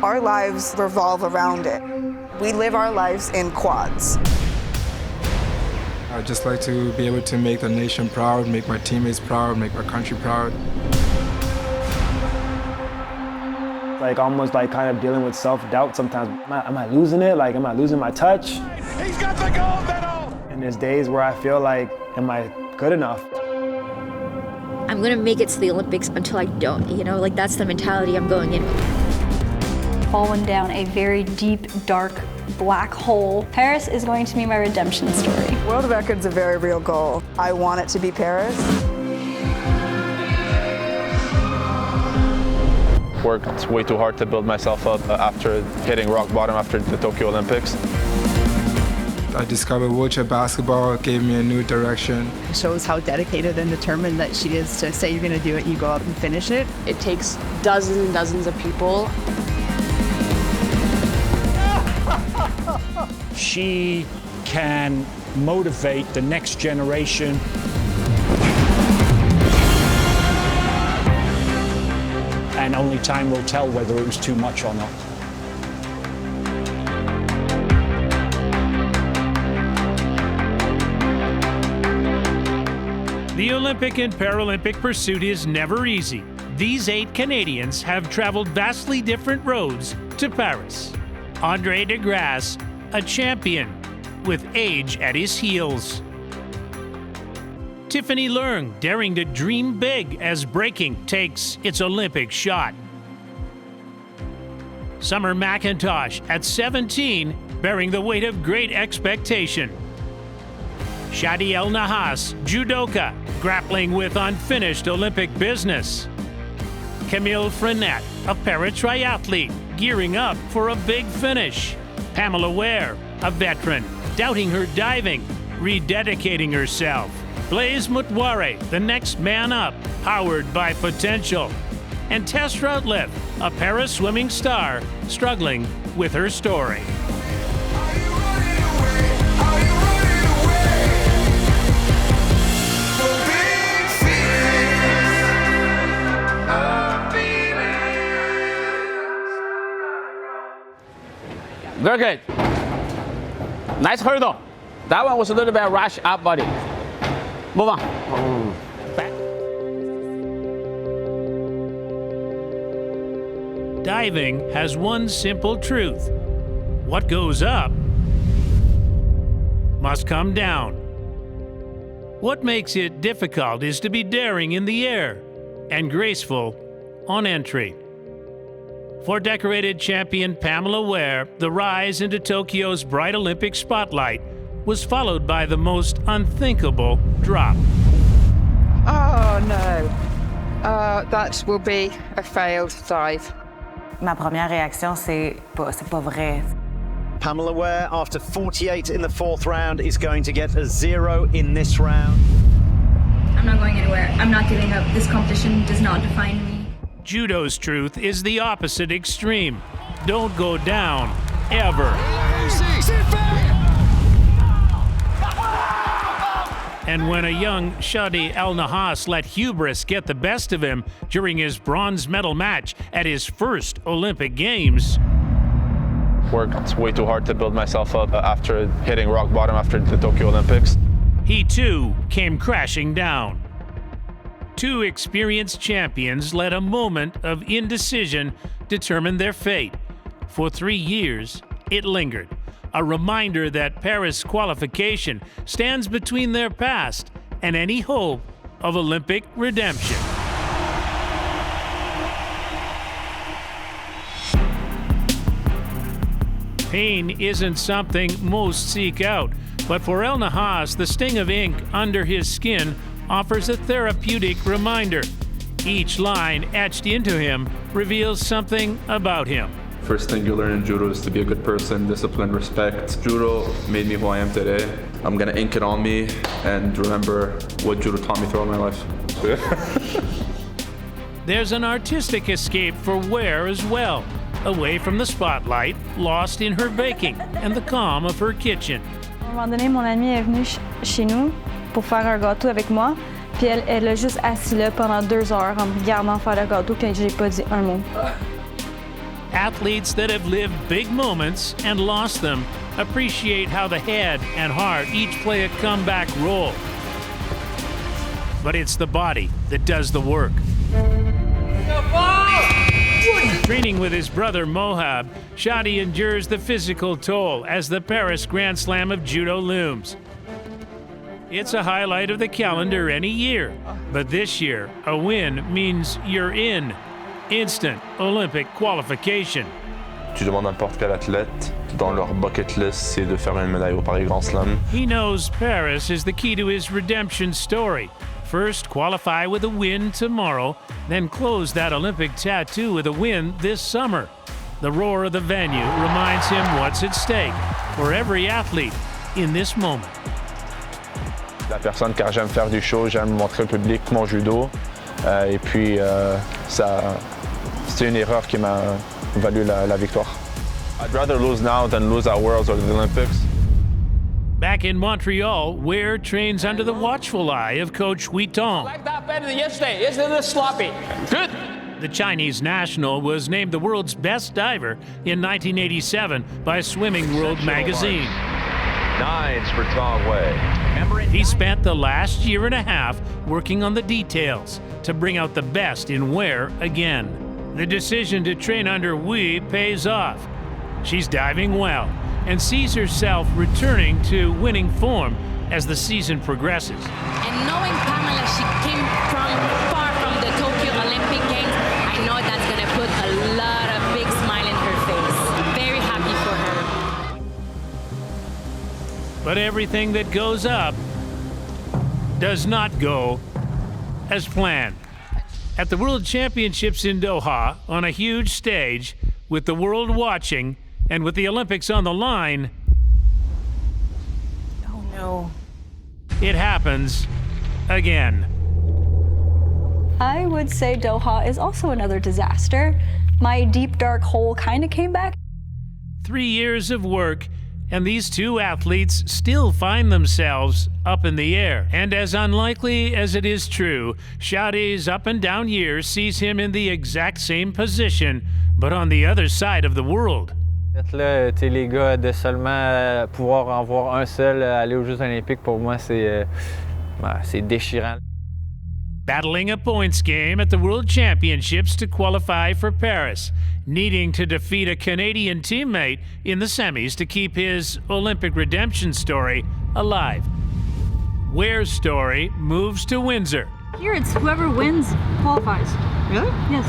Our lives revolve around it. We live our lives in quads. I'd just like to be able to make the nation proud, make my teammates proud, make my country proud. Like almost like kind of dealing with self-doubt sometimes. Am I losing it? Like, am I losing my touch? He's got the gold medal! And there's days where I feel like, am I good enough? I'm gonna make it to the Olympics until I don't, you know, like that's the mentality I'm going in with. Fallen down a very deep, dark, black hole. Paris is going to be my redemption story. World record's a very real goal. I want it to be Paris. Worked way too hard to build myself up after hitting rock bottom after the Tokyo Olympics. I discovered wheelchair basketball, it gave me a new direction. It shows how dedicated and determined that she is to say you're going to do it and you go out and finish it. It takes dozens and dozens of people. She can motivate the next generation. And only time will tell whether it was too much or not. The Olympic and Paralympic pursuit is never easy. These 8 Canadians have traveled vastly different roads to Paris. Andre DeGrasse, a champion with age at his heels. Tiffany Leung daring to dream big as breaking takes its Olympic shot. Summer McIntosh at 17 bearing the weight of great expectation. Shadi El Nahas, judoka, grappling with unfinished Olympic business. Camille Frenette, a para-triathlete, gearing up for a big finish. Pamela Ware, a veteran, doubting her diving, rededicating herself. Blaise Mutware, the next man up, powered by potential. And Tess Routleff, a para-swimming star, struggling with her story. Very good. Nice hurdle. That one was a little bit rush up, buddy. Move on. Back. Diving has one simple truth. What goes up must come down. What makes it difficult is to be daring in the air and graceful on entry. For decorated champion Pamela Ware, the rise into Tokyo's bright Olympic spotlight was followed by the most unthinkable drop. Oh no, that will be a failed dive. Ma première réaction, c'est pas vrai. Pamela Ware, after 48 in the 4th round, is going to get a 0 in this round. I'm not going anywhere. I'm not giving up. This competition does not define me. Judo's truth is the opposite extreme. Don't go down, ever. And when a young Shadi El Nahas let hubris get the best of him during his bronze medal match at his first Olympic Games. Worked way too hard to build myself up after hitting rock bottom after the Tokyo Olympics. He too came crashing down. 2 experienced champions let a moment of indecision determine their fate. For 3 years, it lingered, a reminder that Paris qualification stands between their past and any hope of Olympic redemption. Pain isn't something most seek out, but for El Nahas, the sting of ink under his skin offers a therapeutic reminder. Each line etched into him reveals something about him. First thing you learn in judo is to be a good person, discipline, respect. Judo made me who I am today. I'm gonna ink it on me and remember what judo taught me throughout my life. There's an artistic escape for Ware as well, away from the spotlight, lost in her baking and the calm of her kitchen. À un moment donné, mon amie est venue chez nous pour faire un gâteau avec moi, puis elle a juste assis là pendant 2 heures en me regardant faire le gâteau, puis j'ai pas dit un mot. Athletes that have lived big moments and lost them appreciate how the head and heart each play a comeback role. But it's the body that does the work. Training with his brother Mohab, Shadi endures the physical toll as the Paris Grand Slam of Judo looms. It's a highlight of the calendar any year, but this year, a win means you're in. Instant Olympic qualification. Tu demandes à n'importe quel athlète, dans leur bucket list, c'est de faire une médaille au Paris Grand Slam. He knows Paris is the key to his redemption story. First, qualify with a win tomorrow, then close that Olympic tattoo with a win this summer. The roar of the venue reminds him what's at stake for every athlete in this moment. La personne, car j'aime faire du show, j'aime montrer au public mon judo. Et puis, c'est une erreur qui m'a valu la victoire. I'd rather lose now than lose at Worlds or the Olympics. Back in Montreal, Ware trains under the watchful eye of Coach Huitong. I like that better than yesterday. Yesterday was sloppy. Good. The Chinese national was named the world's best diver in 1987 by Swimming World magazine. 9s for Tong Wei. He spent the last year and a half working on the details to bring out the best in Ware again. The decision to train under Hui pays off. She's diving well and sees herself returning to winning form as the season progresses. And knowing Pamela, she came far from the Tokyo Olympic Games, I know that's going to put a lot of big smile in her face. Very happy for her. But everything that goes up does not go as planned. At the World Championships in Doha, on a huge stage, with the world watching, and with the Olympics on the line, oh no, it happens again. I would say Doha is also another disaster. My deep, dark hole kind of came back. 3 years of work, and these two athletes still find themselves up in the air. And as unlikely as it is true, Shadi's up and down year sees him in the exact same position, but on the other side of the world. D'être là, tu sais, les gars, de seulement pouvoir en voir un seul aller aux Jeux Olympiques, pour moi, c'est déchirant. Battling a points game at the World Championships to qualify for Paris, needing to defeat a Canadian teammate in the semis to keep his Olympic redemption story alive. Ware's story moves to Windsor. Here, it's whoever wins qualifies. Really? Yes.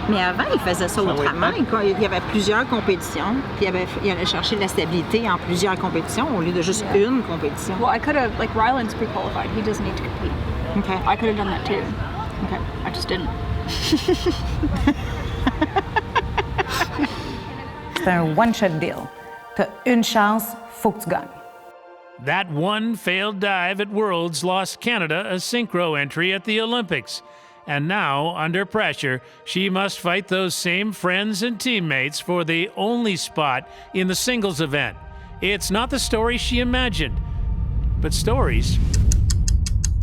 Mais avant, il faisait ça autrement. Il y avait plusieurs compétitions, puis il allait chercher la stabilité en plusieurs compétitions au lieu de juste une compétition. Well, I could have, like Ryland's pre-qualified. He doesn't need to compete. Okay. I could have done that too. Okay. I just didn't. C'est un one-shot deal. T'as une chance, faut que tu gagnes. That one failed dive at Worlds lost Canada a synchro entry at the Olympics. And now, under pressure, she must fight those same friends and teammates for the only spot in the singles event. It's not the story she imagined, but stories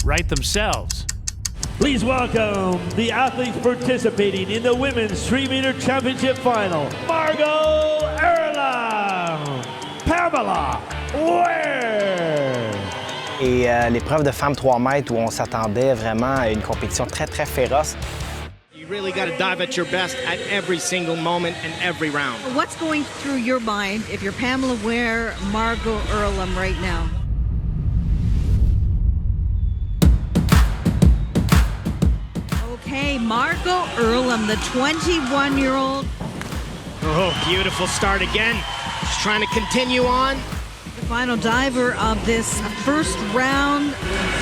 write themselves. Please welcome the athletes participating in the Women's 3-meter Championship Final, Margot Erlang, Pamela Ware. Et l'épreuve de femmes 3 mètres où on s'attendait vraiment à une compétition très, très féroce. You really got to dive at your best at every single moment and every round. What's going through your mind if you're Pamela Ware, Margot Erlang right now? Okay, Margot Erlang, the 21-year-old. Oh, beautiful start again. Just trying to continue on. The final diver of this first round,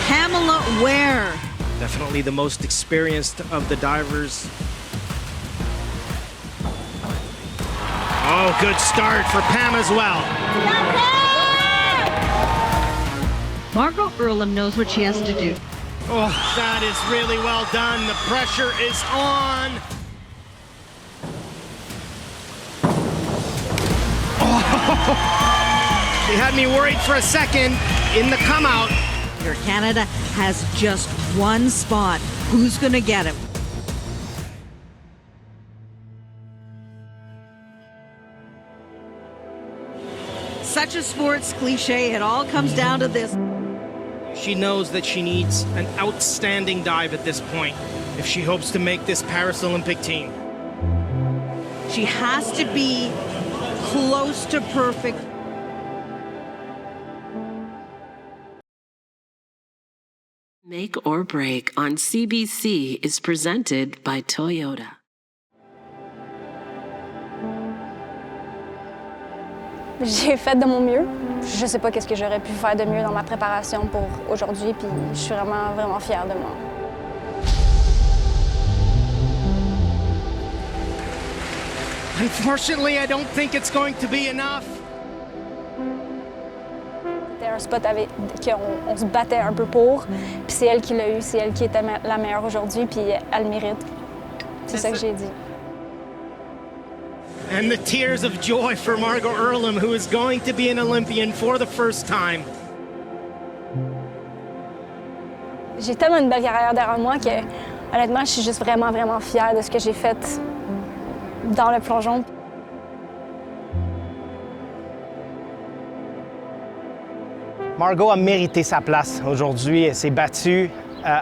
Pamela Ware. Definitely the most experienced of the divers. Oh, good start for Pam as well. Margot Erlang knows what she has to do. Oh, that is really well done. The pressure is on. Oh. She had me worried for a second in the come out. Your Canada has just one spot. Who's going to get it? such a sports cliche. It all comes down to this. She knows that she needs an outstanding dive at this point if she hopes to make this Paris Olympic team. She has to be close to perfect. Make or Break on CBC is presented by Toyota. J'ai fait de mon mieux. Je sais pas qu'est-ce que j'aurais pu faire de mieux dans ma préparation pour aujourd'hui, puis je suis vraiment, vraiment fière de moi. Unfortunately, I don't think it's going to be enough. C'était un spot qu'on se battait un peu pour, puis c'est elle qui l'a eu, c'est elle qui était la meilleure aujourd'hui, puis elle le mérite. C'est ça que j'ai dit. And the tears of joy for Margot Earlam, who is going to be an Olympian for the first time. J'ai tellement une belle carrière derrière moi que, honnêtement, je suis juste vraiment, vraiment fière de ce que j'ai fait dans le plongeon. Margot a mérité sa place aujourd'hui. Elle s'est battue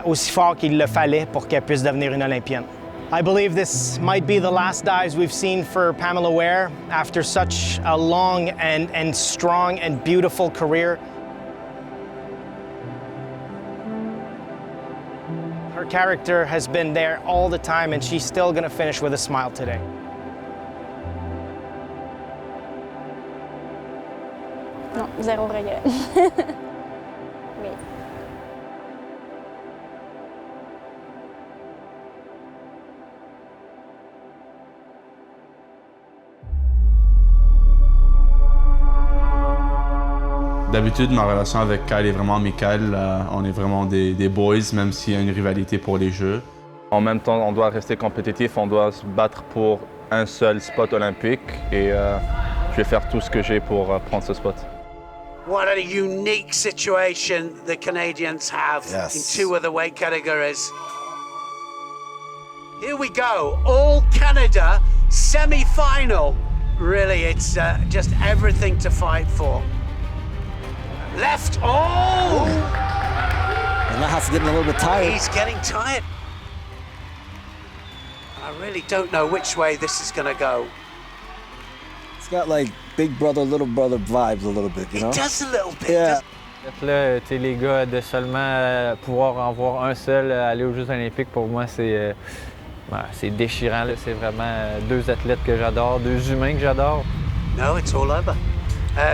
aussi fort qu'il le fallait pour qu'elle puisse devenir une Olympienne. I believe this might be the last dives we've seen for Pamela Ware after such a long and strong and beautiful career. Her character has been there all the time, and she's still going to finish with a smile today. Non, zéro regret. Oui. D'habitude, ma relation avec Kyle est vraiment amicale. On est vraiment des boys, même s'il y a une rivalité pour les Jeux. En même temps, on doit rester compétitif, on doit se battre pour un seul spot olympique et je vais faire tout ce que j'ai pour prendre ce spot. What a unique situation the Canadians have in two of the weight categories. Here we go, all Canada semi-final. Really, it's just everything to fight for. Left, oh! And that has to get a little bit tired. He's getting tired. I really don't know which way this is going to go. It's got like big brother, little brother vibes a little bit, you know? It does a little bit. Yeah. Là, les gars, de seulement pouvoir en voir un seul aller aux Jeux Olympiques, pour moi, c'est déchirant. C'est vraiment deux athlètes que j'adore, deux humains que j'adore. No, it's all over.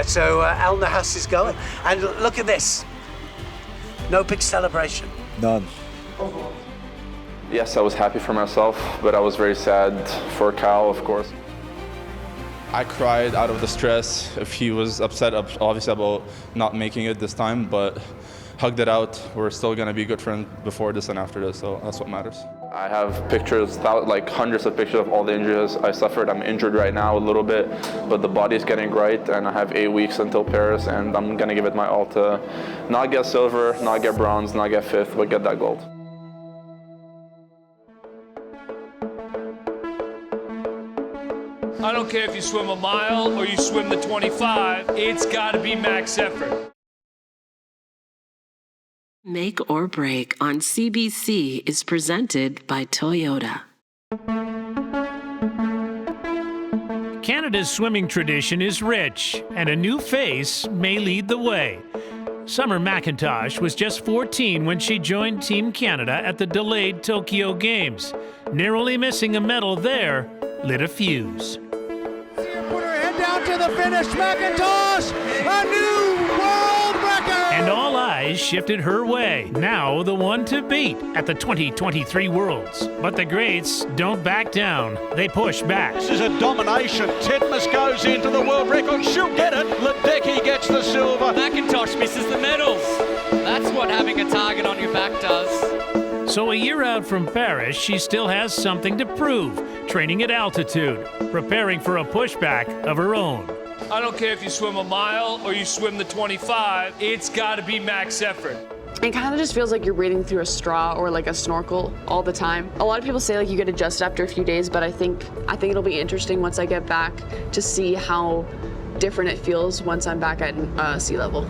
So El Nahas is going. And look at this. No big celebration. None. Yes, I was happy for myself, but I was very sad for Kyle, of course. I cried out of the stress. If he was upset, obviously, about not making it this time, but hugged it out. We're still going to be good friends before this and after this, so that's what matters. I have pictures, like hundreds of pictures of all the injuries I suffered. I'm injured right now a little bit, but the body's getting right, and I have 8 weeks until Paris, and I'm going to give it my all to not get silver, not get bronze, not get fifth, but get that gold. I don't care if you swim a mile or you swim the 25, it's got to be max effort. Make or Break on CBC is presented by Toyota. Canada's swimming tradition is rich, and a new face may lead the way. Summer McIntosh was just 14 when she joined Team Canada at the delayed Tokyo Games. Narrowly missing a medal there lit a fuse. Put her head down to the finish. McIntosh, a new world record! And all eyes shifted her way. Now the one to beat at the 2023 Worlds. But the greats don't back down. They push back. This is a domination. Titmus goes into the world record. She'll get it. Ledecky gets the silver. McIntosh misses the medals. That's what having a target on your back does. So a year out from Paris, she still has something to prove. Training at altitude, preparing for a pushback of her own. I don't care if you swim a mile or you swim the 25, it's got to be max effort. It kind of just feels like you're breathing through a straw or like a snorkel all the time. A lot of people say like you get adjusted after a few days, but I think it'll be interesting once I get back to see how different it feels once I'm back at sea level.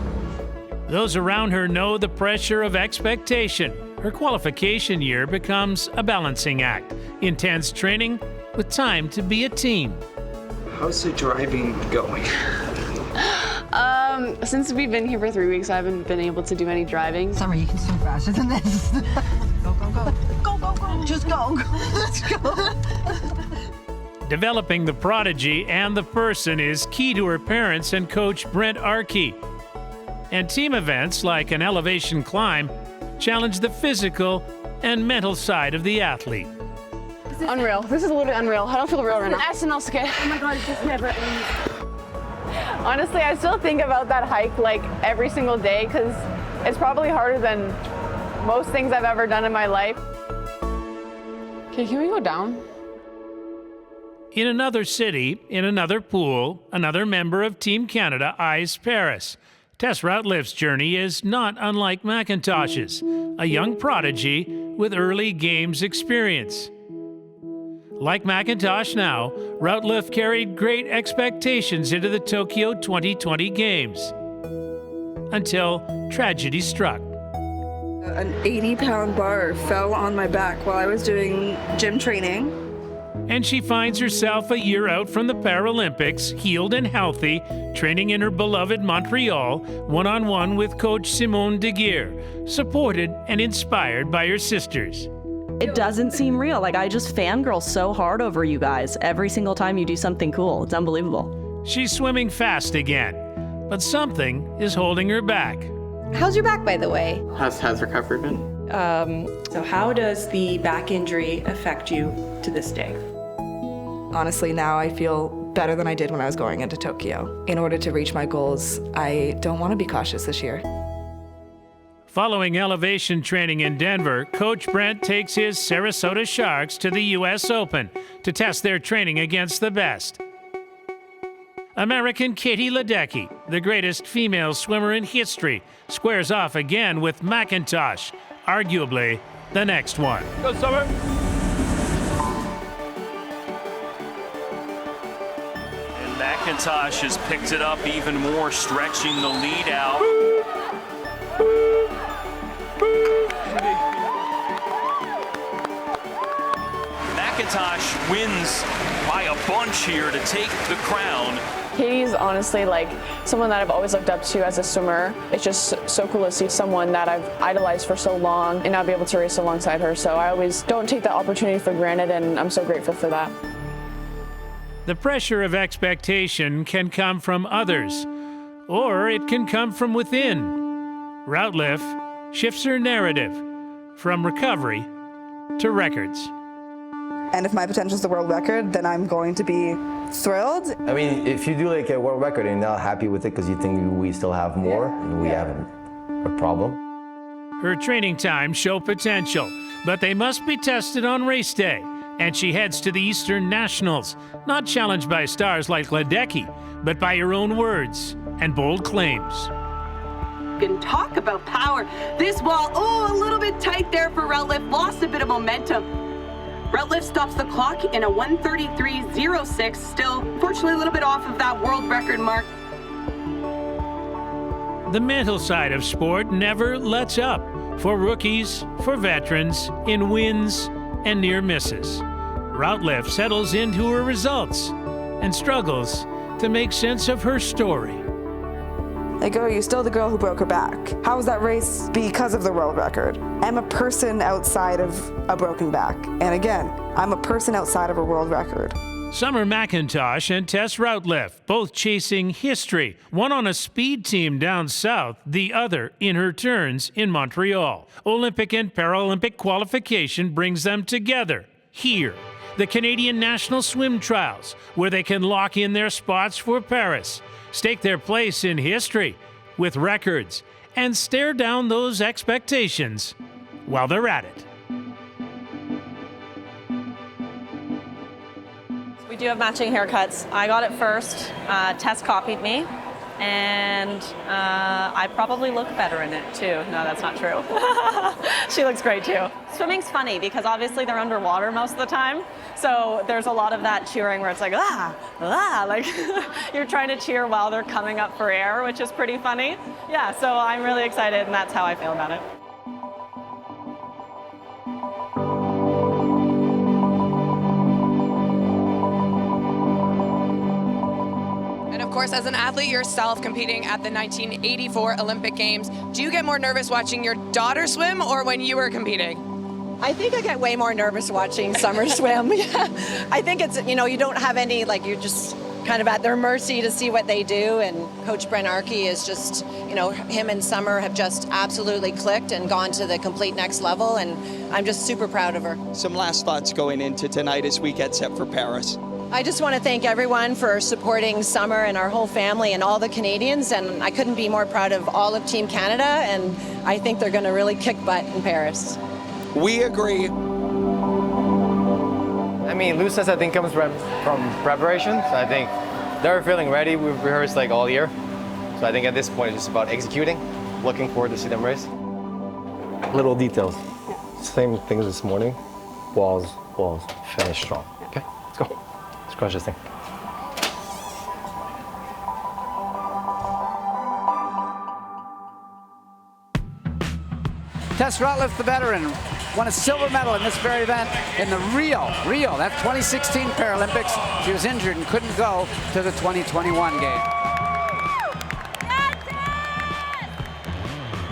Those around her know the pressure of expectation. Her qualification year becomes a balancing act. Intense training with time to be a team. How's the driving going? Since we've been here for 3 weeks, I haven't been able to do any driving. Summer, you can swim faster than this. Go, go, go. Go, go, go. Just go. Let's go. Developing the prodigy and the person is key to her parents and coach Brent Arkey. And team events like an elevation climb challenge the physical and mental side of the athlete. Unreal. This is literally unreal. I don't feel real right now. SNL skit. Oh my God, it just never ends. Honestly, I still think about that hike like every single day because it's probably harder than most things I've ever done in my life. Okay, can we go down? In another city, in another pool, another member of Team Canada eyes Paris. Tess Routliff's journey is not unlike McIntosh's, a young prodigy with early games experience. Like McIntosh now, Routliff carried great expectations into the Tokyo 2020 Games. Until tragedy struck. An 80-pound bar fell on my back while I was doing gym training. And she finds herself a year out from the Paralympics, healed and healthy, training in her beloved Montreal, one-on-one with coach Simone Deguire, supported and inspired by her sisters. It doesn't seem real. Like, I just fangirl so hard over you guys every single time you do something cool. It's unbelievable. She's swimming fast again, but something is holding her back. How's your back, by the way? How's recovery been? So how does the back injury affect you to this day? Honestly, now I feel better than I did when I was going into Tokyo. In order to reach my goals, I don't want to be cautious this year. Following elevation training in Denver, Coach Brent takes his Sarasota Sharks to the U.S. Open to test their training against the best. American Katie Ledecky, the greatest female swimmer in history, squares off again with McIntosh, arguably the next one. Go, Summer. And McIntosh has picked it up even more, stretching the lead out. McIntosh wins by a bunch here to take the crown. Katie's honestly like someone that I've always looked up to as a swimmer. It's just so cool to see someone that I've idolized for so long and now be able to race alongside her. So I always don't take that opportunity for granted, and I'm so grateful for that. The pressure of expectation can come from others, or it can come from within. Routliff shifts her narrative from recovery to records. And if my potential is the world record, then I'm going to be thrilled. I mean, if you do like a world record and you're not happy with it because you think we still have more, and we have a problem. Her training times show potential, but they must be tested on race day. And she heads to the Eastern Nationals, not challenged by stars like Ledecky, but by her own words and bold claims. Can talk about power. This wall, a little bit tight there for Routliff, lost a bit of momentum. Routliff stops the clock in a 1:33.06, still unfortunately a little bit off of that world record mark. The mental side of sport never lets up, for rookies, for veterans, in wins and near misses. Routliff settles into her results and struggles to make sense of her story. Like, you're still the girl who broke her back. How was that race because of the world record? I'm a person outside of a broken back. And again, I'm a person outside of a world record. Summer McIntosh and Tess Routliff, both chasing history, one on a speed team down south, the other in her turns in Montreal. Olympic and Paralympic qualification brings them together here, the Canadian National Swim Trials, where they can lock in their spots for Paris, stake their place in history with records, and stare down those expectations while they're at it. We do have matching haircuts. I got it first. Tess copied me. and I probably look better in it too. No, that's not true. She looks great too. Swimming's funny because obviously they're underwater most of the time, so there's a lot of that cheering where it's like, like you're trying to cheer while they're coming up for air, which is pretty funny. Yeah, so I'm really excited, and that's how I feel about it. And of course, as an athlete yourself competing at the 1984 Olympic Games, do you get more nervous watching your daughter swim or when you were competing? I think I get way more nervous watching Summer swim. Yeah. I think it's, you don't have any, you're just kind of at their mercy to see what they do. And Coach Brent Arkey is just, him and Summer have just absolutely clicked and gone to the complete next level. And I'm just super proud of her. Some last thoughts going into tonight as we get set for Paris. I just want to thank everyone for supporting Summer and our whole family and all the Canadians, and I couldn't be more proud of all of Team Canada, and I think they're going to really kick butt in Paris. We agree. I mean, looseness I think comes from preparation, so I think they're feeling ready. We've rehearsed all year, so I think at this point it's just about executing. Looking forward to see them race. Little details. Same things this morning. Walls, finish strong. Okay, let's go. Let's crush this thing. Tess Rutliff, the veteran, won a silver medal in this very event in the Rio, that's 2016 Paralympics. She was injured and couldn't go to the 2021 game.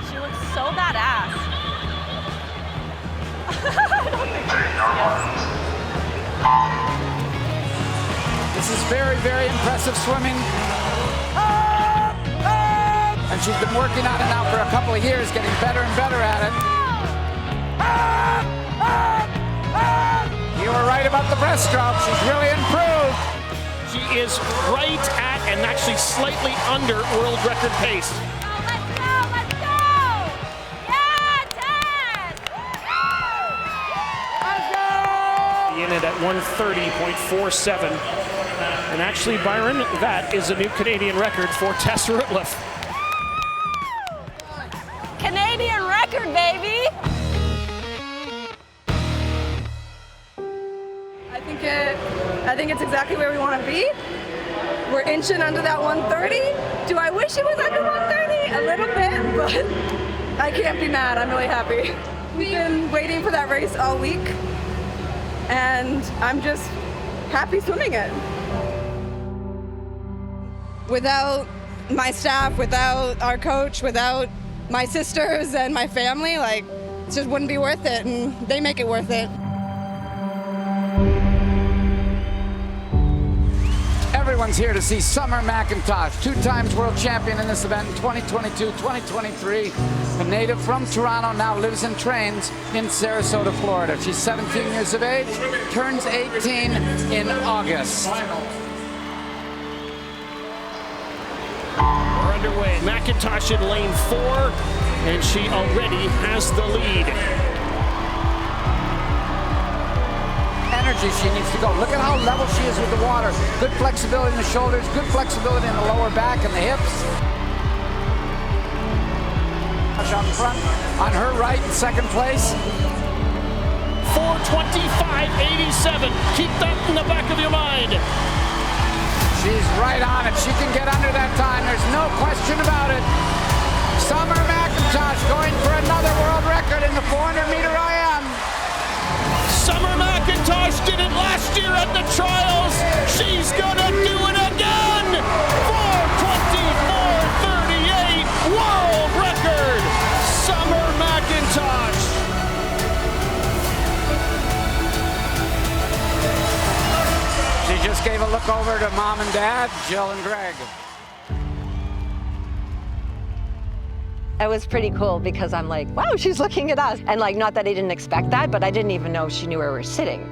She looks so badass. This is very, very impressive swimming. And she's been working on it now for a couple of years, getting better and better at it. You were right about the breaststroke. She's really improved. She is right at and actually slightly under world record pace. In it at 1:30.47. And actually, Byron, that is a new Canadian record for Tess Rutliff. Canadian record, baby! I think it's exactly where we want to be. We're inching under that 130. Do I wish it was under 130? A little bit, but I can't be mad. I'm really happy. We've been waiting for that race all week, and I'm just happy swimming it. Without my staff, without our coach, without my sisters and my family, it just wouldn't be worth it, and they make it worth it. Everyone's here to see Summer McIntosh, 2 times world champion in this event in 2022, 2023. A native from Toronto, now lives and trains in Sarasota, Florida. She's 17 years of age, turns 18 in August. We're underway. McIntosh in lane 4, and she already has the lead. Energy she needs to go. Look at how level she is with the water. Good flexibility in the shoulders, good flexibility in the lower back and the hips. Out front, on her right in second place. 4:25.87. Keep that in the back of your mind. She's right on it. She can get under that time. There's no question about it. Summer McIntosh going for another world record in the 400-meter IM. Summer McIntosh did it last year at the trials. She's gonna do it again. 4:24.38 world record. Summer McIntosh. She just gave a look over to Mom and Dad, Jill and Greg. It was pretty cool because I'm like, wow, she's looking at us. And not that I didn't expect that, but I didn't even know she knew where we were sitting.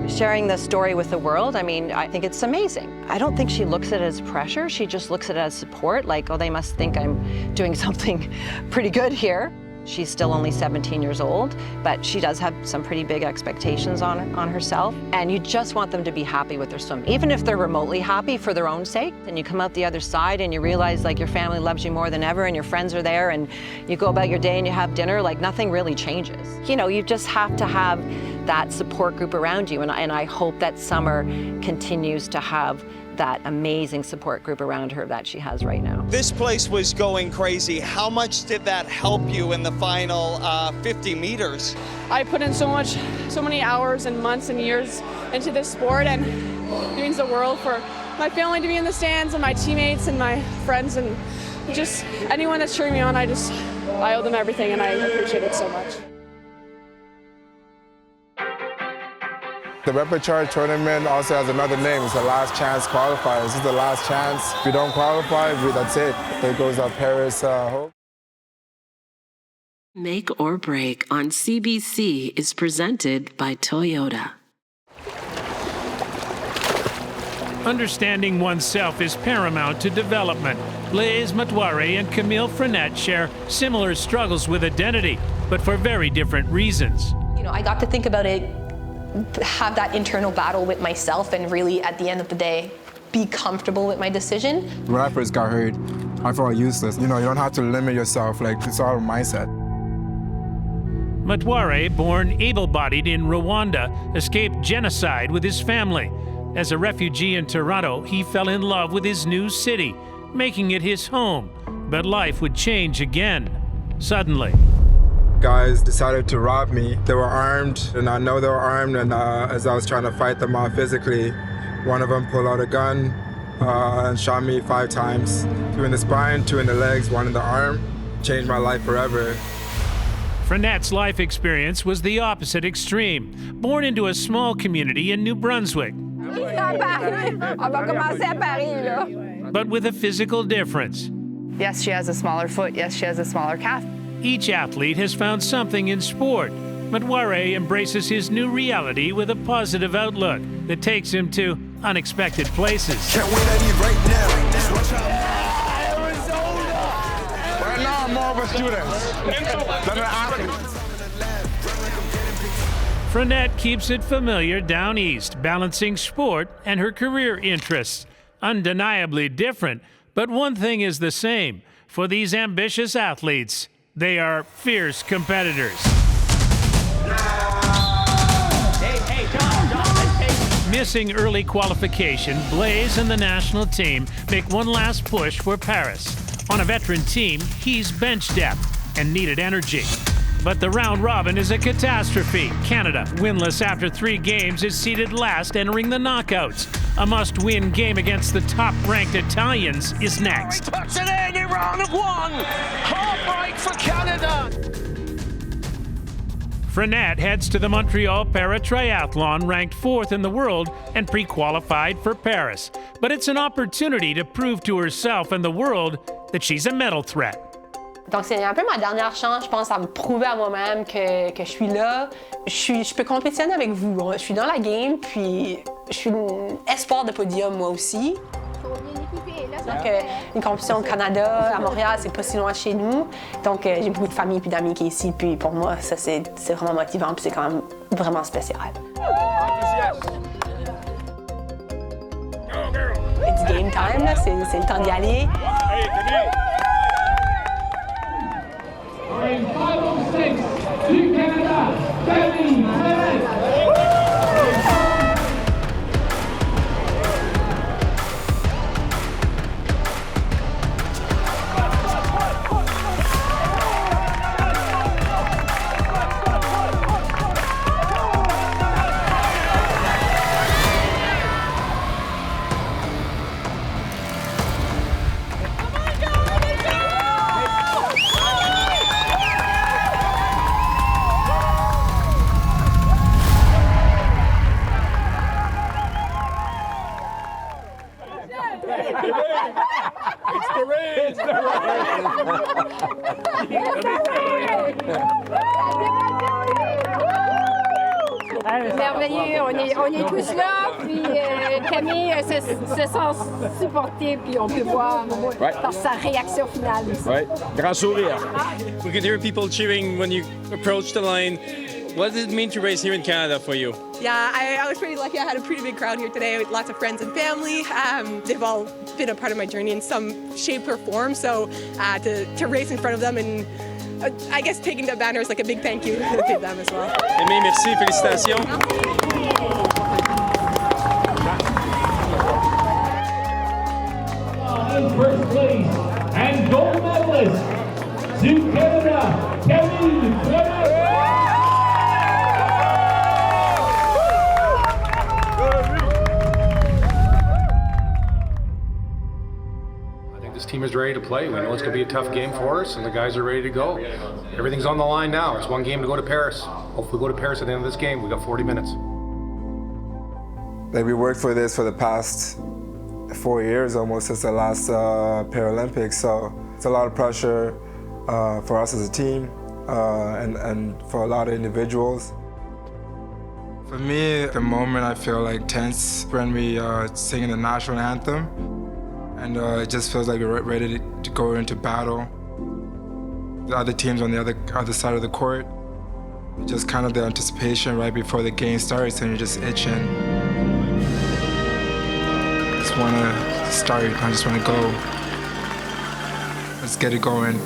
Sharing the story with the world, I think it's amazing. I don't think she looks at it as pressure. She just looks at it as support, oh, they must think I'm doing something pretty good here. She's still only 17 years old, but she does have some pretty big expectations on herself. And you just want them to be happy with their swim, even if they're remotely happy for their own sake. And you come out the other side and you realize like your family loves you more than ever and your friends are there and you go about your day and you have dinner, like nothing really changes. You know, you just have to have that support group around you. And I hope that Summer continues to have that amazing support group around her that she has right now. This place was going crazy. How much did that help you in the final 50 meters? I put in so many hours and months and years into this sport, and it means the world for my family to be in the stands and my teammates and my friends and just anyone that's cheering me on. I owe them everything and I appreciate it so much. The repertoire tournament also has another name. It's the last chance qualifier. This is the last chance. If you don't qualify, that's it. There goes our Paris hope. Make or Break on CBC is presented by Toyota. Understanding oneself is paramount to development. Blaise Matoire and Camille Frenette share similar struggles with identity, but for very different reasons. You know, I got to think about it, have that internal battle with myself, and really, at the end of the day, be comfortable with my decision. When I first got hurt, I felt useless. You know, you don't have to limit yourself. Like, it's all a mindset. Matoire, born able-bodied in Rwanda, escaped genocide with his family. As a refugee in Toronto, he fell in love with his new city, making it his home. But life would change again, suddenly. Guys decided to rob me. They were armed, and I know they were armed, and as I was trying to fight them off physically, one of them pulled out a gun and shot me 5 times. 2 in the spine, 2 in the legs, 1 in the arm. Changed my life forever. Frenette's life experience was the opposite extreme. Born into a small community in New Brunswick, but with a physical difference. Yes, she has a smaller foot. Yes, she has a smaller calf. Each athlete has found something in sport. Matoire embraces his new reality with a positive outlook that takes him to unexpected places. Can't wait at you right now. Right now, I'm more of a student than an athlete. Frenette keeps it familiar down east, balancing sport and her career interests. Undeniably different, but one thing is the same. For these ambitious athletes, they are fierce competitors. Missing early qualification, Blaise and the national team make one last push for Paris. On a veteran team, he's bench depth and needed energy. But the round robin is a catastrophe. Canada, winless after 3 games, is seeded last entering the knockouts. A must-win game against the top-ranked Italians is next. Puts it in round of 1. Heartbreak for Canada. Frenette heads to the Montreal Para-Triathlon, ranked 4th in the world and pre-qualified for Paris. But it's an opportunity to prove to herself and the world that she's a medal threat. Donc c'est un peu ma dernière chance, je pense, à me prouver à moi-même que je suis là. Je peux compétitionner avec vous. Je suis dans la game, puis je suis un espoir de podium moi aussi. Donc une compétition au Canada, à Montréal, c'est pas si loin de chez nous. Donc j'ai beaucoup de famille puis d'amis qui sont ici, puis pour moi, ça c'est vraiment motivant, puis c'est quand même vraiment spécial. It's game time, là, c'est le temps d'y aller. In 506 to Canada, Debbie Frenette. Merveilleux, on est tous là, puis Camille se sent supportée, puis on peut voir dans sa réaction finale. Right. Grand sourire. We could hear people cheering when you approach the line. What does it mean to race here in Canada for you? Yeah, I was pretty lucky. I had a pretty big crowd here today with lots of friends and family. They've all been a part of my journey in some shape or form. So to race in front of them and I guess taking the banner is like a big thank you to them as well. Aimé, merci, félicitations. First place and gold medalist to Canada, Camille. This team is ready to play. We know it's going to be a tough game for us, and the guys are ready to go. Everything's on the line now. It's one game to go to Paris. Hopefully we go to Paris at the end of this game. We got 40 minutes. Like we worked for this for the past 4 years almost since the last Paralympics, so it's a lot of pressure for us as a team and for a lot of individuals. For me, at the moment I feel like tense when we singing the national anthem. And it just feels like we're ready to go into battle. The other teams on the other side of the court, just kind of the anticipation right before the game starts, and you're just itching. Just want to start. I just want to go. Let's get it going.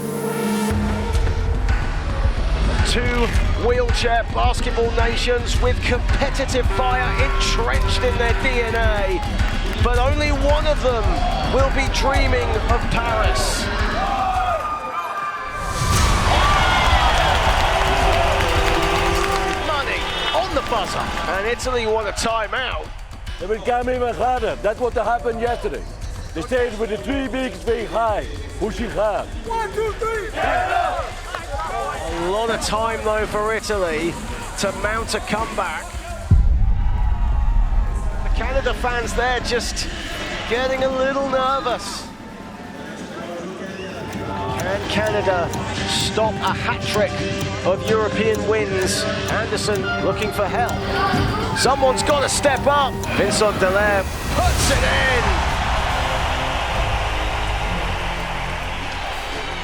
Two wheelchair basketball nations with competitive fire entrenched in their DNA. But only one of them will be dreaming of Paris. Money on the buzzer, and Italy want a timeout. That's what happened yesterday. They stayed with the three bigs being high, pushing hard. 1, 2, 3, Canada! A lot of time though for Italy to mount a comeback. Canada fans there just getting a little nervous. Can Canada stop a hat-trick of European wins? Anderson looking for help. Someone's got to step up. Vincent Delaire puts it in.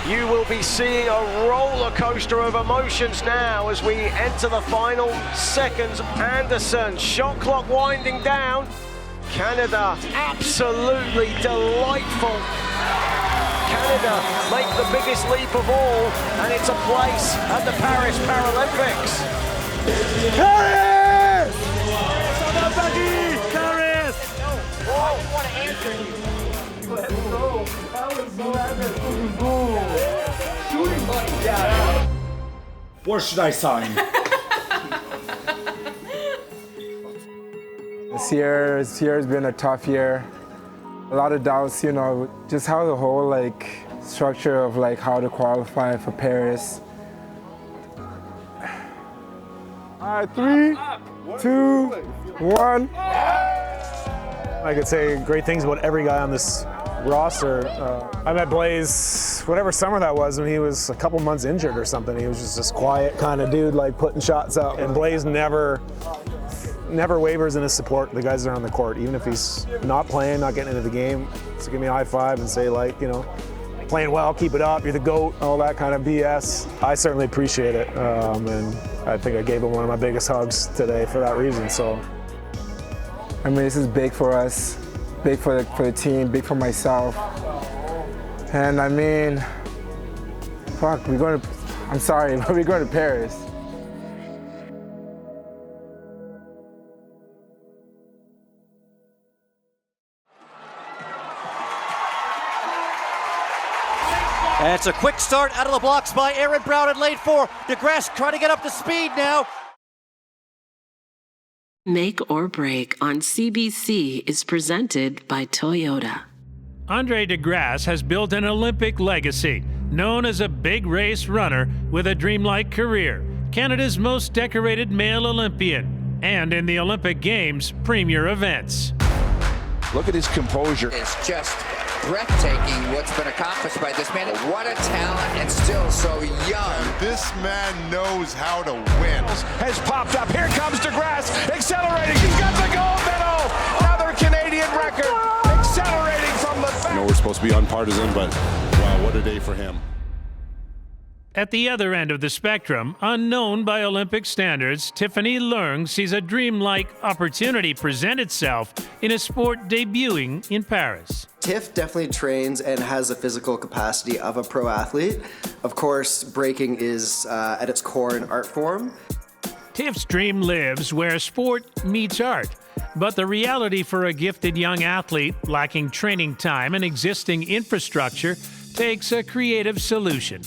You will be seeing a roller coaster of emotions now as we enter the final seconds. Anderson, shot clock winding down. Canada, absolutely delightful. Canada make the biggest leap of all, and it's a place at the Paris Paralympics. Paris! Paris! I want to answer you. Let's go. What should I sign? This year has been a tough year. A lot of doubts, you know, just how the whole structure of how to qualify for Paris. All right, 3, 2, 1. I could say great things about every guy on this roster. I met Blaze, whatever summer that was, when he was a couple months injured or something. He was just this quiet kind of dude, putting shots up. And Blaze never wavers in his support. The guys that are on the court, even if he's not playing, not getting into the game, so give me a high five and say playing well, keep it up, you're the GOAT, all that kind of BS. I certainly appreciate it, and I think I gave him one of my biggest hugs today for that reason. So, I mean, this is big for us, big for the team, big for myself. And I mean, fuck, I'm sorry, but we're going to Paris. And it's a quick start out of the blocks by Aaron Brown in lane 4. DeGrasse trying to get up to speed now. Make or Break on CBC is presented by Toyota. Andre DeGrasse has built an Olympic legacy, known as a big race runner with a dreamlike career, Canada's most decorated male Olympian, and in the Olympic Games' premier events. Look at his composure. It's just breathtaking what's been accomplished by this man. What a talent, and still so young. This man knows how to win. Has popped up. Here comes DeGrasse, accelerating. He's got the gold medal. Another Canadian to be unpartisan, but wow, what a day for him. At the other end of the spectrum, unknown by Olympic standards, Tiffany Leung sees a dreamlike opportunity present itself in a sport debuting in Paris. Tiff definitely trains and has a physical capacity of a pro athlete. Of course, breaking is at its core an art form. Tiff's dream lives where sport meets art. But the reality for a gifted young athlete lacking training time and existing infrastructure takes a creative solution.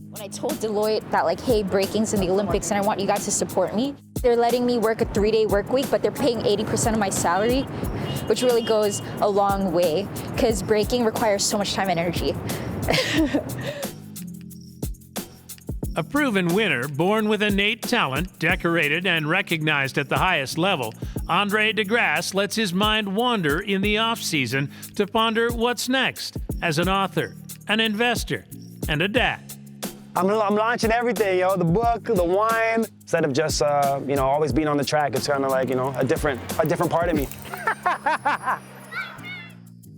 When I told Deloitte that like, hey, breaking's in the Olympics and I want you guys to support me, they're letting me work a 3-day work week, but they're paying 80% of my salary, which really goes a long way because breaking requires so much time and energy. A proven winner, born with innate talent, decorated and recognized at the highest level, Andre DeGrasse lets his mind wander in the off-season to ponder what's next as an author, an investor, and a dad. I'm launching everything, the book, the wine. Instead of just, always being on the track, it's kind of like, a different part of me.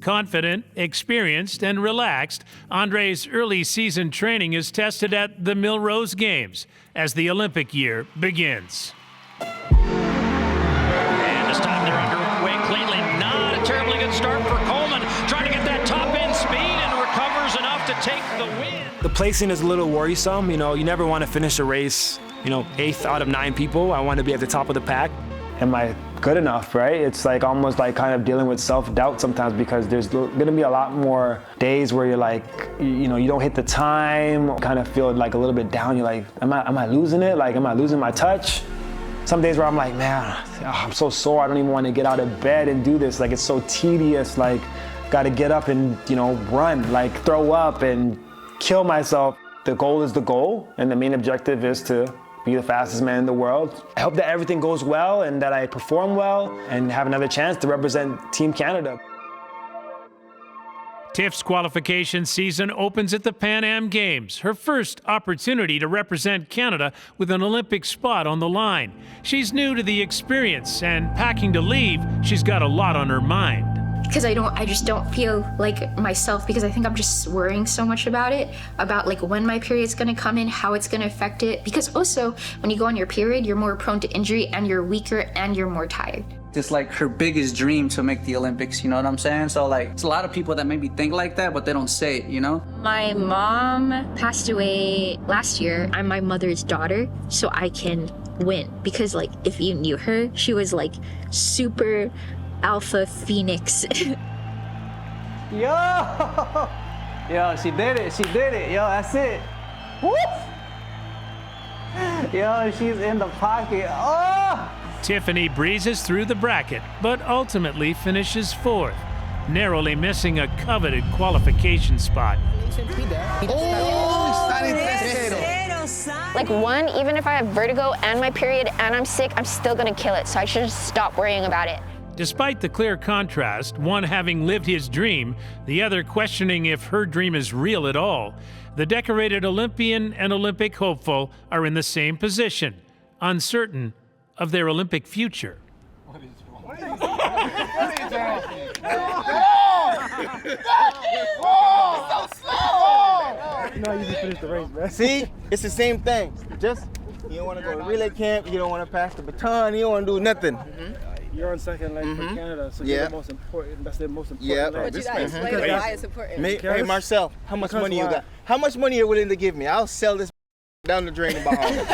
Confident, experienced, and relaxed, Andre's early season training is tested at the Millrose Games as the Olympic year begins. And this time they're underway cleanly. Not a terribly good start for Coleman. Trying to get that top end speed and recovers enough to take the win. The placing is a little worrisome. You never want to finish a race, 8th out of 9 people. I want to be at the top of the pack. Am I good enough, right? It's like almost like kind of dealing with self-doubt sometimes because there's going to be a lot more days where you're like, you don't hit the time, kind of feel like a little bit down. You're like, am I losing it? Like, am I losing my touch? Some days where I'm like, man, I'm so sore. I don't even want to get out of bed and do this. Like, it's so tedious. Like, got to get up and, run, like throw up and kill myself. The goal is the goal, and the main objective is to be the fastest man in the world. I hope that everything goes well and that I perform well and have another chance to represent Team Canada. Tiff's qualification season opens at the Pan Am Games, her first opportunity to represent Canada with an Olympic spot on the line. She's new to the experience, and packing to leave, she's got a lot on her mind. Because I just don't feel like myself because I think I'm just worrying so much about it, about like when my period's gonna come in, how it's gonna affect it. Because also when you go on your period, you're more prone to injury and you're weaker and you're more tired. It's like her biggest dream to make the Olympics, you know what I'm saying? So like, it's a lot of people that maybe think like that, but they don't say it, My mom passed away last year. I'm my mother's daughter, so I can win. Because like, if you knew her, she was like super alpha phoenix. Yo, she did it. Yo, that's it. Woo! Yo, she's in the pocket. Oh! Tiffany breezes through the bracket, but ultimately finishes 4th, narrowly missing a coveted qualification spot. Like one, even if I have vertigo and my period and I'm sick, I'm still gonna kill it. So I should just stop worrying about it. Despite the clear contrast, one having lived his dream, the other questioning if her dream is real at all, the decorated Olympian and Olympic hopeful are in the same position, uncertain of their Olympic future. See, it's the same thing. Just you don't want to go to relay camp, you don't want to pass the baton, you don't want to do nothing. You're on second leg for Canada, so you're the most important. That's the most important. Yeah, leg. but Explain why it's important. Hey Marcel, how much money you got? How much money you're willing to give me? I'll sell this down the drain in Bahamas. Baton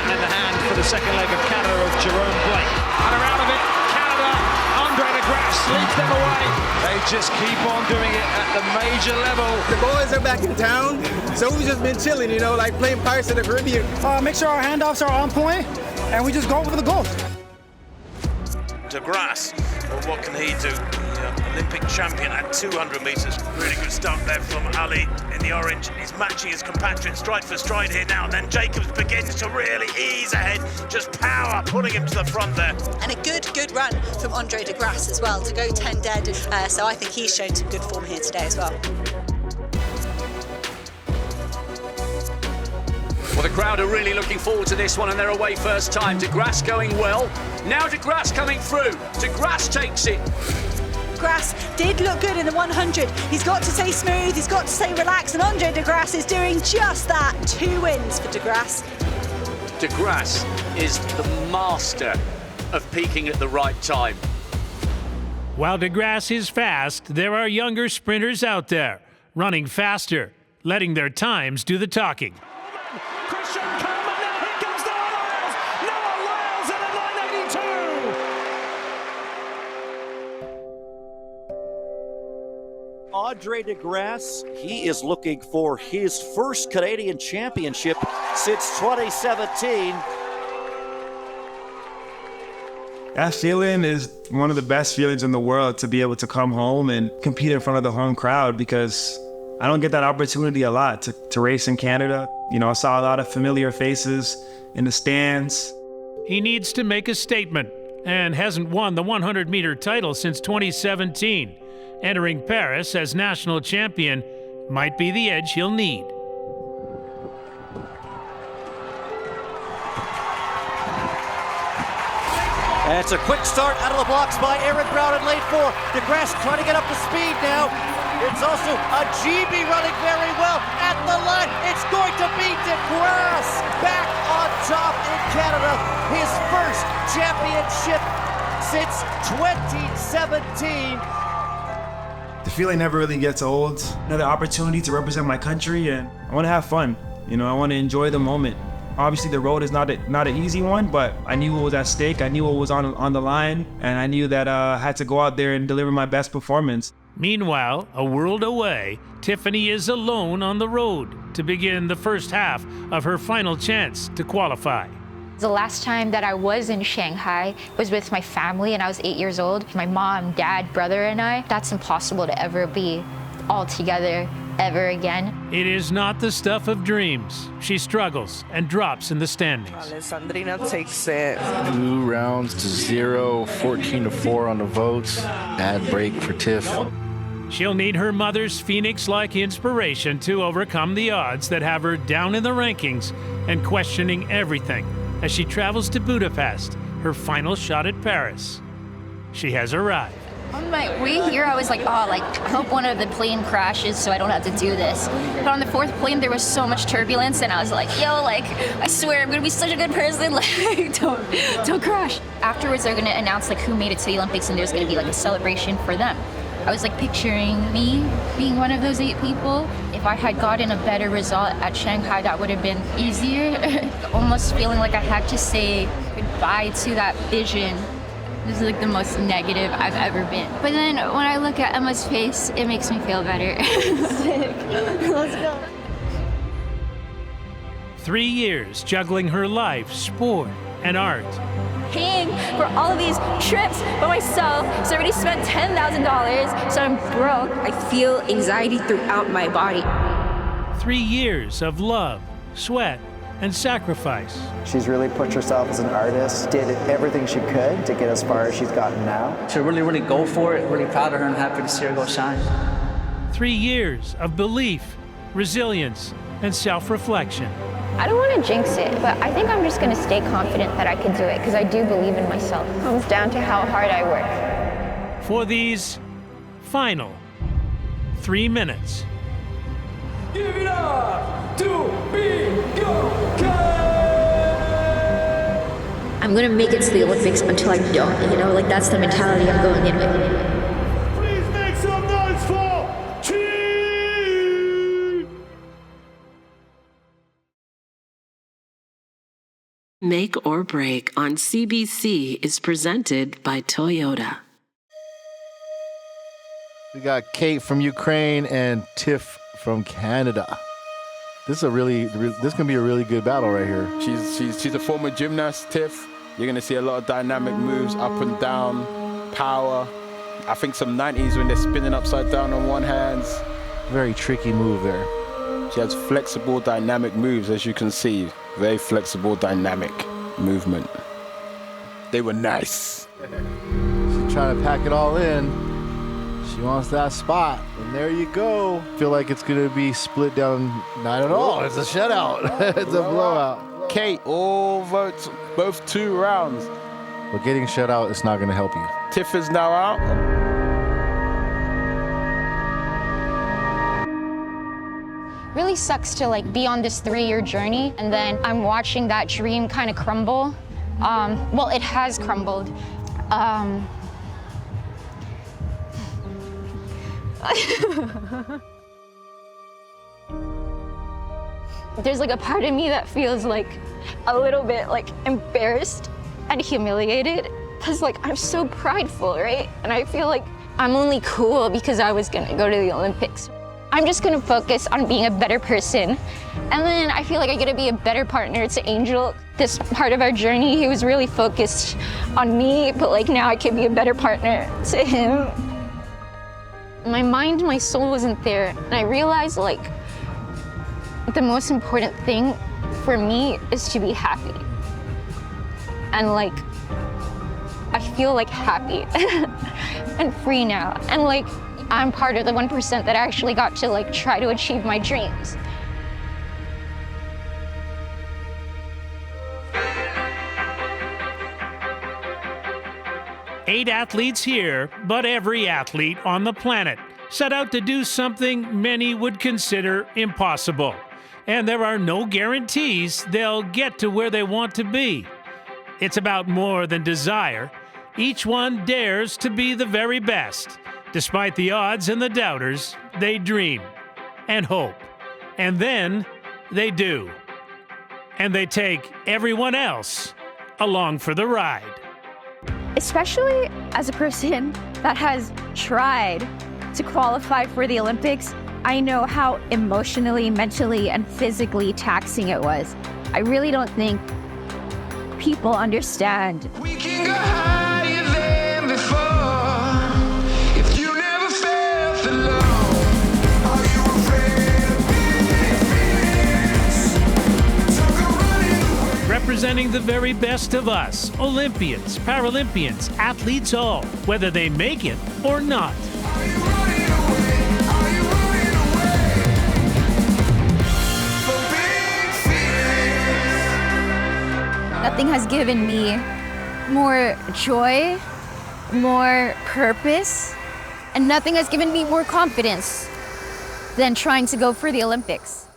in the hand for the second leg of Canada of Jerome Blake. And around of it, Canada, Andre DeGrasse leads them away. They just keep on doing it at the major level. The boys are back in town, so we've just been chilling, like playing Pirates of the Caribbean. Make sure our handoffs are on point, and we just go for the goal. DeGrasse, well, what can he do? The Olympic champion at 200 metres. Really good stunt there from Ali in the orange. He's matching his compatriot stride for stride here now. And then Jacobs begins to really ease ahead. Just power, putting him to the front there. And a good run from Andre DeGrasse as well to go 10 dead. So I think he's shown some good form here today as well. Well, the crowd are really looking forward to this one, and they're away first time. DeGrasse going well. Now DeGrasse coming through. DeGrasse takes it. Grasse did look good in the 100. He's got to stay smooth, he's got to stay relaxed, and Andre de Grasse is doing just that. 2 wins for de Grasse. De Grasse is the master of peaking at the right time. While de Grasse is fast, there are younger sprinters out there running faster, letting their times do the talking. Andre de Grasse, he is looking for his first Canadian championship since 2017. That feeling is one of the best feelings in the world, to be able to come home and compete in front of the home crowd, because I don't get that opportunity a lot to race in Canada. You know, I saw a lot of familiar faces in the stands. He needs to make a statement and hasn't won the 100-meter title since 2017. Entering Paris as national champion might be the edge he'll need. And it's a quick start out of the blocks by Aaron Brown in lane 4. De Grasse trying to get up to speed now. It's also a GB running very well at the line. It's going to be de Grasse back on top in Canada. His first championship since 2017. The feeling never really gets old. Another opportunity to represent my country, and I want to have fun. You know, I want to enjoy the moment. Obviously, the road is not an easy one, but I knew what was at stake. I knew what was on the line, and I knew that I had to go out there and deliver my best performance. Meanwhile, a world away, Tiffany is alone on the road to begin the first half of her final chance to qualify. The last time that I was in Shanghai was with my family, and I was 8 years old. My mom, dad, brother, and I. That's impossible to ever be all together ever again. It is not the stuff of dreams. She struggles and drops in the standings. Alessandrina takes it. 2 rounds to 0, 14-4 on the votes. Bad break for Tiff. She'll need her mother's Phoenix-like inspiration to overcome the odds that have her down in the rankings and questioning everything as she travels to Budapest, her final shot at Paris. She has arrived. On my way here, I was like, I hope one of the plane crashes so I don't have to do this. But on the 4th plane, there was so much turbulence, and I was like, I swear I'm gonna be such a good person, don't crash. Afterwards, they're gonna announce who made it to the Olympics, and there's gonna be a celebration for them. I was picturing me being one of those 8 people. If I had gotten a better result at Shanghai, that would have been easier. Almost feeling like I had to say goodbye to that vision. This is the most negative I've ever been. But then when I look at Emma's face, it makes me feel better. Let's go. 3 years juggling her life, sport, and art. Paying for all of these trips by myself, so I already spent $10,000, so I'm broke. I feel anxiety throughout my body. 3 years of love, sweat, and sacrifice. She's really pushed herself as an artist, did everything she could to get as far as she's gotten now. To really go for it, really proud of her and happy to see her go shine. 3 years of belief, resilience, and self-reflection. I don't want to jinx it, but I think I'm just going to stay confident that I can do it because I do believe in myself. It comes down to how hard I work. For these final 3 minutes. Give it up to Bingo! I'm going to make it to the Olympics until I don't, that's the mentality I'm going in with. Please make some noise for Chi! Make or Break on CBC is presented by Toyota. We got Kate from Ukraine and Tiff from Canada. This is gonna be a really good battle right here. She's a former gymnast, Tiff. You're gonna see a lot of dynamic moves, up and down, power. I think some 90s when they're spinning upside down on one hand. Very tricky move there. She has flexible, dynamic moves, as you can see. Very flexible, dynamic movement. They were nice. She's trying to pack it all in. She wants that spot, and there you go. Feel like it's gonna be split down. Not at all. It's a shutout. It's a blowout. Kate, all votes, both 2 rounds. But getting shut out is not gonna help you. Tiff is now out. Really sucks to like be on this 3-year journey and then I'm watching that dream kind of crumble. Well, it has crumbled. There's like a part of me that feels like a little bit like embarrassed and humiliated because like I'm so prideful, right? And I feel like I'm only cool because I was gonna go to the Olympics. I'm just gonna focus on being a better person. And then I feel like I get to be a better partner to Angel. This part of our journey, he was really focused on me, but like now I can be a better partner to him. My mind, my soul wasn't there. And I realized like the most important thing for me is to be happy. And like, I feel like happy and free now. And like, I'm part of the 1% that actually got to like try to achieve my dreams. Eight athletes here, but every athlete on the planet set out to do something many would consider impossible. And there are no guarantees they'll get to where they want to be. It's about more than desire. Each one dares to be the very best. Despite the odds and the doubters, they dream and hope. And then they do. And they take everyone else along for the ride. Especially as a person that has tried to qualify for the Olympics, I know how emotionally, mentally, and physically taxing it was. I really don't think people understand. We can go higher than before. If you never felt alone, are you afraid of big feelings? So go running away. Representing the very best of us, Olympians, Paralympians, athletes all, whether they make it or not. Nothing has given me more joy, more purpose, and nothing has given me more confidence than trying to go for the Olympics.